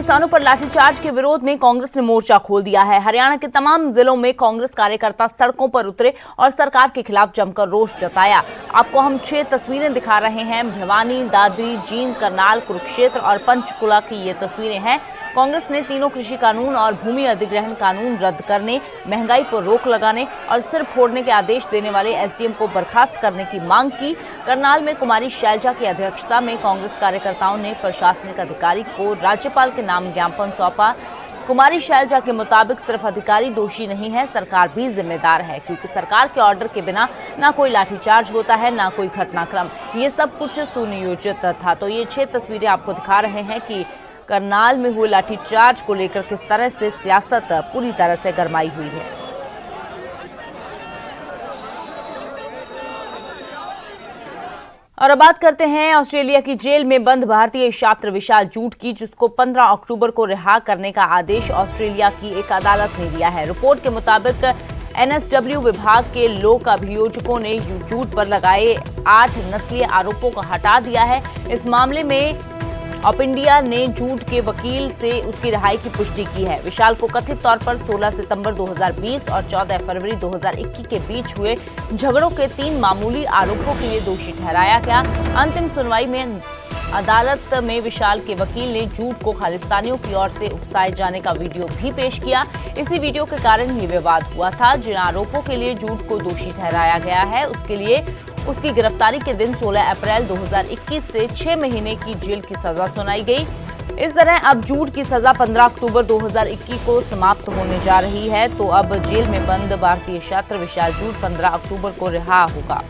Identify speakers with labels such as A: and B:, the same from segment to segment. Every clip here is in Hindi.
A: किसानों पर लाठीचार्ज के विरोध में कांग्रेस ने मोर्चा खोल दिया है। हरियाणा के तमाम जिलों में कांग्रेस कार्यकर्ता सड़कों पर उतरे और सरकार के खिलाफ जमकर रोष जताया। आपको हम 6 तस्वीरें दिखा रहे हैं। भिवानी, दादरी, जींद, करनाल, कुरुक्षेत्र और पंचकुला की ये तस्वीरें हैं। कांग्रेस ने तीनों कृषि कानून और भूमि अधिग्रहण कानून रद्द करने, महंगाई पर रोक लगाने और सिर फोड़ने के आदेश देने वाले एसडीएम को बर्खास्त करने की मांग की। करनाल में कुमारी शैलजा की अध्यक्षता में कांग्रेस कार्यकर्ताओं ने प्रशासनिक अधिकारी को राज्यपाल के नाम ज्ञापन सौंपा। कुमारी शैलजा के मुताबिक सिर्फ अधिकारी दोषी नहीं है, सरकार भी जिम्मेदार है, क्योंकि सरकार के ऑर्डर के बिना ना कोई लाठीचार्ज होता है, ना कोई घटनाक्रम। ये सब कुछ सुनियोजित था। तो ये 6 तस्वीरें आपको दिखा रहे हैं कि करनाल में हुए लाठीचार्ज को लेकर किस तरह से सियासत पूरी तरह से गरमाई हुई है। और अब बात करते हैं ऑस्ट्रेलिया की जेल में बंद भारतीय छात्र विशाल जूट की, जिसको 15 अक्टूबर को रिहा करने का आदेश ऑस्ट्रेलिया की एक अदालत ने दिया है। रिपोर्ट के मुताबिक एनएसडब्ल्यू विभाग के लोक अभियोजकों ने जूट पर लगाए 8 नस्लीय आरोपों को हटा दिया है। इस मामले में ऑफ इंडिया ने जूट के वकील से उसकी रिहाई की पुष्टि की है। विशाल को कथित तौर पर 16 सितंबर 2020 और 14 फरवरी 2021 के बीच हुए झगड़ों के 3 मामूली आरोपों के लिए दोषी ठहराया गया। अंतिम सुनवाई में अदालत में विशाल के वकील ने जूट को खालिस्तानियों की ओर से उकसाए जाने का वीडियो भी पेश किया। इसी वीडियो के कारण ये विवाद हुआ था। जिन आरोपों के लिए जूट को दोषी ठहराया गया है, उसके लिए उसकी गिरफ्तारी के दिन 16 अप्रैल 2021 से 6 महीने की जेल की सजा सुनाई गई। इस तरह अब जूट की सजा 15 अक्टूबर 2021 को समाप्त होने जा रही है। तो अब जेल में बंद भारतीय छात्र विशाल जूट 15 अक्टूबर को रिहा होगा।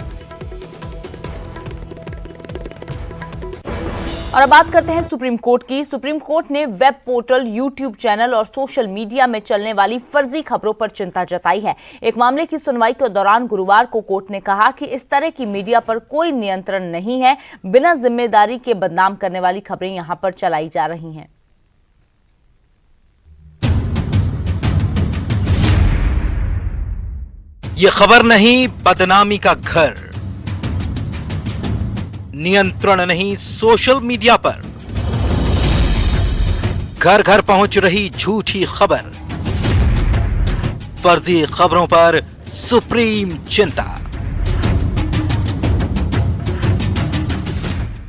A: और अब बात करते हैं सुप्रीम कोर्ट की। सुप्रीम कोर्ट ने वेब पोर्टल, यूट्यूब चैनल और सोशल मीडिया में चलने वाली फर्जी खबरों पर चिंता जताई है। एक मामले की सुनवाई के दौरान गुरुवार को कोर्ट ने कहा कि इस तरह की मीडिया पर कोई नियंत्रण नहीं है। बिना जिम्मेदारी के बदनाम करने वाली खबरें यहां पर चलाई जा रही हैं।
B: ये खबर नहीं, बदनामी का घर। नियंत्रण नहीं सोशल मीडिया पर, घर घर पहुंच रही झूठी खबर। फर्जी खबरों पर सुप्रीम चिंता।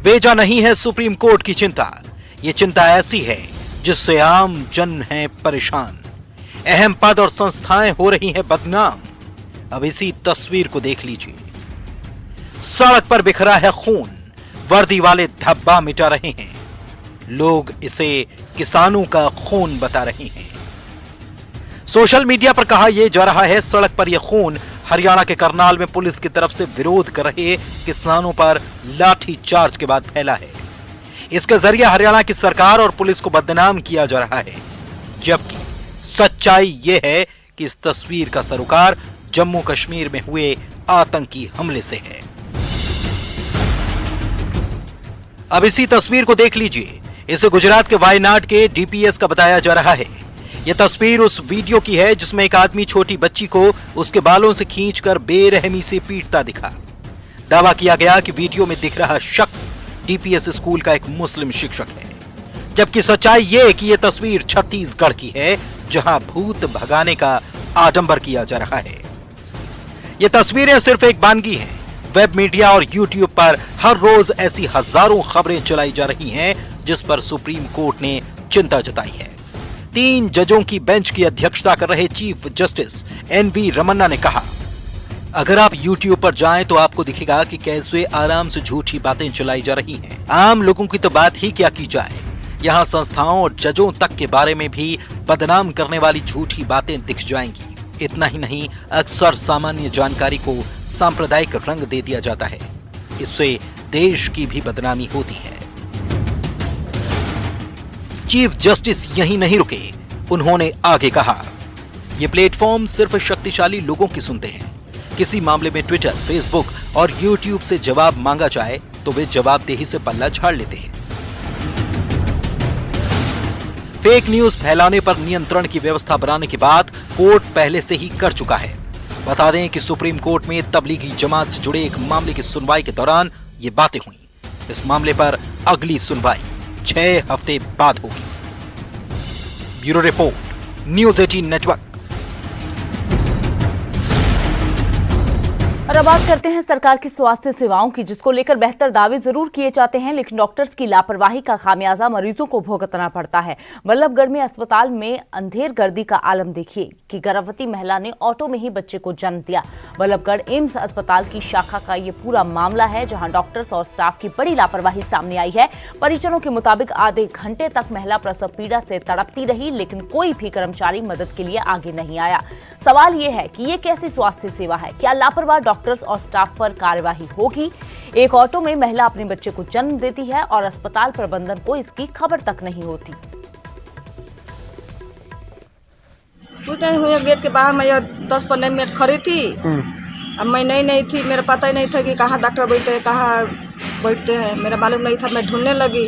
B: बेजा नहीं है सुप्रीम कोर्ट की चिंता। यह चिंता ऐसी है जिससे आम जन है परेशान। अहम पद और संस्थाएं हो रही हैं बदनाम। अब इसी तस्वीर को देख लीजिए। सड़क पर बिखरा है खून, वर्दी वाले धब्बा मिटा रहे हैं। लोग इसे किसानों का खून बता रहे हैं। सोशल मीडिया पर कहा यह जा रहा है सड़क पर यह खून हरियाणा के करनाल में पुलिस की तरफ से विरोध कर रहे किसानों पर लाठी चार्ज के बाद फैला है। इसके जरिए हरियाणा की सरकार और पुलिस को बदनाम किया जा रहा है, जबकि सच्चाई यह है कि इस तस्वीर का सरोकार जम्मू कश्मीर में हुए आतंकी हमले से है। अब इसी तस्वीर को देख लीजिए। इसे गुजरात के वायनाड के डीपीएस का बताया जा रहा है। यह तस्वीर उस वीडियो की है जिसमें एक आदमी छोटी बच्ची को उसके बालों से खींचकर बेरहमी से पीटता दिखा। दावा किया गया कि वीडियो में दिख रहा शख्स डीपीएस स्कूल का एक मुस्लिम शिक्षक है, जबकि सच्चाई यह है कि यह तस्वीर छत्तीसगढ़ की है, जहां भूत भगाने का आडंबर किया जा रहा है। ये तस्वीरें सिर्फ एक बानगी हैं। वेब मीडिया और यूट्यूब पर हर रोज ऐसी हजारों खबरें चलाई जा रही हैं जिस पर सुप्रीम कोर्ट ने चिंता जताई है। 3 जजों की बेंच की अध्यक्षता कर रहे चीफ जस्टिस एनवी रमन्ना ने कहा, अगर आप यूट्यूब पर जाएं तो आपको दिखेगा कि कैसे आराम से झूठी बातें चलाई जा रही हैं। आम लोगों की तो बात ही क्या की जाए, यहाँ संस्थाओं और जजों तक के बारे में भी बदनाम करने वाली झूठी बातें दिख जाएंगी। इतना ही नहीं, अक्सर सामान्य जानकारी को सांप्रदायिक रंग दे दिया जाता है। इससे देश की भी बदनामी होती है। चीफ जस्टिस यहीं नहीं रुके, उन्होंने आगे कहा, ये प्लेटफॉर्म सिर्फ शक्तिशाली लोगों की सुनते हैं। किसी मामले में ट्विटर, फेसबुक और यूट्यूब से जवाब मांगा जाए तो वे जवाबदेही से पल्ला झाड़ लेते हैं। फेक न्यूज फैलाने पर नियंत्रण की व्यवस्था बनाने की बात कोर्ट पहले से ही कर चुका है। बता दें कि सुप्रीम कोर्ट में तबलीगी जमात से जुड़े एक मामले की सुनवाई के दौरान ये बातें हुई। इस मामले पर अगली सुनवाई 6 हफ्ते बाद होगी। Bureau report, news 18 network.
A: और अब बात करते हैं सरकार की स्वास्थ्य सेवाओं की, जिसको लेकर बेहतर दावे जरूर किए जाते हैं, लेकिन डॉक्टर्स की लापरवाही का खामियाजा मरीजों को भुगतना पड़ता है। वल्लभगढ़ में अस्पताल में अंधेर गर्दी का आलम देखिए कि गर्भवती महिला ने ऑटो में ही बच्चे को जन्म दिया। वल्लभगढ़ एम्स अस्पताल की शाखा का ये पूरा मामला है, जहां डॉक्टर्स और स्टाफ की बड़ी लापरवाही सामने आई है। परिजनों के मुताबिक आधे घंटे तक महिला प्रसव पीड़ा से तड़पती रही, लेकिन कोई भी कर्मचारी मदद के लिए आगे नहीं आया। सवाल ये है कि ये कैसी स्वास्थ्य सेवा है? क्या लापरवाह डॉक्टर्स और स्टाफ पर कार्यवाही होगी? एक ऑटो में महिला अपने बच्चे को जन्म देती है और अस्पताल प्रबंधन को इसकी खबर तक नहीं होती।
C: कुछ नहीं हुआ, गेट के बाहर मैं 10-15 मिनट खड़ी थी। अब मैं नहीं थी, मेरा पता ही नहीं था कि कहाँ डॉक्टर बैठते हैं, कहाँ बैठते हैं, मेरा मालूम नहीं था। मैं ढूंढने लगी,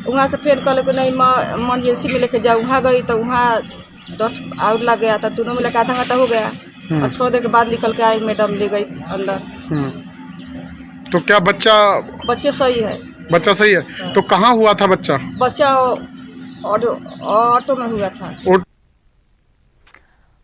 C: वहाँ से फिर कहले कि नहीं इमरजेंसी में लेके जाओ। वहाँ गई तो वहाँ 10 आउट लग गया था, दोनों मिला के आधा घंटा हो गया। और थोड़ी देर के बाद निकल के आई, मैडम ले गई अंदर।
D: तो क्या
C: बच्चे सही है?
D: बच्चा सही है। तो कहाँ हुआ था बच्चा?
C: बच्चा ऑटो में हुआ था।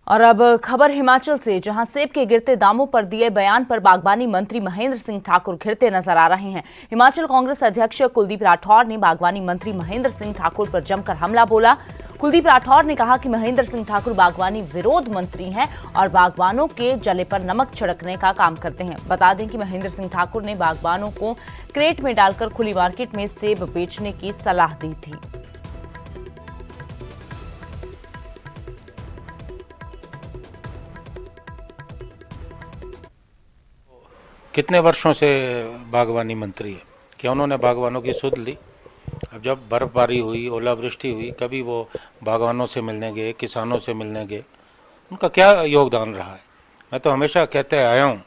A: और अब खबर हिमाचल से, जहां सेब के गिरते दामों पर दिए बयान पर बागवानी मंत्री महेंद्र सिंह ठाकुर घिरते नजर आ रहे हैं। हिमाचल कांग्रेस अध्यक्ष कुलदीप राठौर ने बागवानी मंत्री महेंद्र सिंह ठाकुर पर जमकर हमला बोला। कुलदीप राठौर ने कहा कि महेंद्र सिंह ठाकुर बागवानी विरोध मंत्री हैं और बागवानों के जले पर नमक छिड़कने का काम करते हैं। बता दें कि महेंद्र सिंह ठाकुर ने बागवानों को क्रेट में डालकर खुली मार्केट में सेब बेचने की सलाह दी थी।
E: कितने वर्षों से बागवानी मंत्री है, क्या उन्होंने बागवानों की सुध ली? अब जब बर्फबारी हुई, ओलावृष्टि हुई, कभी वो बागवानों से मिलने गए, किसानों से मिलने गए? उनका क्या योगदान रहा है? मैं तो हमेशा कहते आया हूँ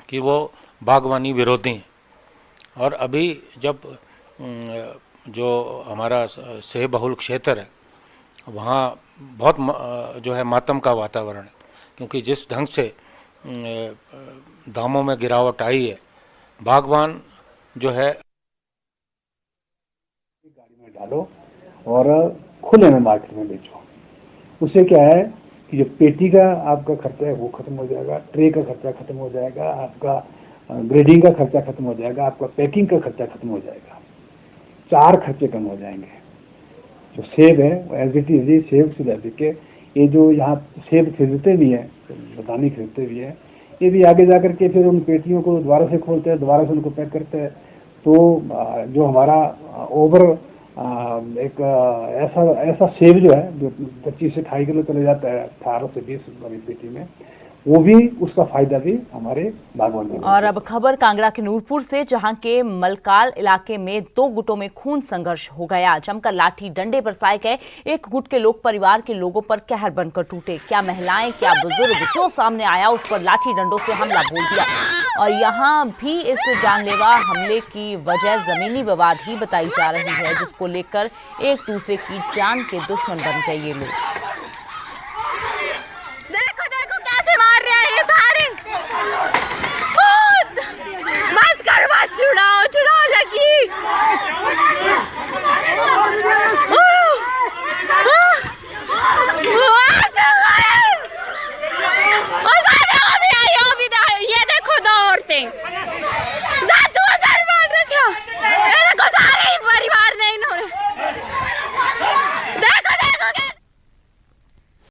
E: कि वो बागवानी विरोधी हैं। और अभी जब जो हमारा सेब बहुल क्षेत्र है, वहाँ बहुत जो है मातम का वातावरण है, क्योंकि जिस ढंग से दामों में गिरावट आई है, बागवान जो है
F: गाड़ी में डालो और खुले में मार्केट में बेचो। उससे क्या है कि जो पेटी का आपका खर्चा है वो खत्म हो जाएगा, ट्रे का खर्चा खत्म हो जाएगा, आपका ग्रेडिंग का खर्चा खत्म हो जाएगा, आपका पैकिंग का खर्चा खत्म हो जाएगा। 4 खर्चे कम हो जाएंगे। जो सेब है एज इट इज, सेब से लेकर के ये जो यहाँ सेब खरीदते भी है, बदामी खरीदते भी है, ये भी आगे जाकर के फिर उन पेटियों को दोबारा से खोलते हैं, दोबारा से उनको पैक करते हैं। तो जो हमारा ओवर एक ऐसा सेब जो है जो 25 से 28 किलो चले जाता है 18 से 20 वाली पेटी में, वो भी उसका फायदा भी हमारे बागवान में।
A: और अब खबर कांगड़ा के नूरपुर से, जहां के मलकाल इलाके में 2 गुटों में खून संघर्ष हो गया। जमकर लाठी डंडे बरसाए गए। एक गुट के लोग परिवार के लोगों पर कहर बनकर टूटे। क्या महिलाएं, क्या बुजुर्ग, जो सामने आया उस पर लाठी डंडों से हमला बोल दिया। और यहाँ भी इस जानलेवा हमले की वजह जमीनी विवाद ही बताई जा रही है, जिसको लेकर एक दूसरे की जान के दुश्मन बन गए ये लोग।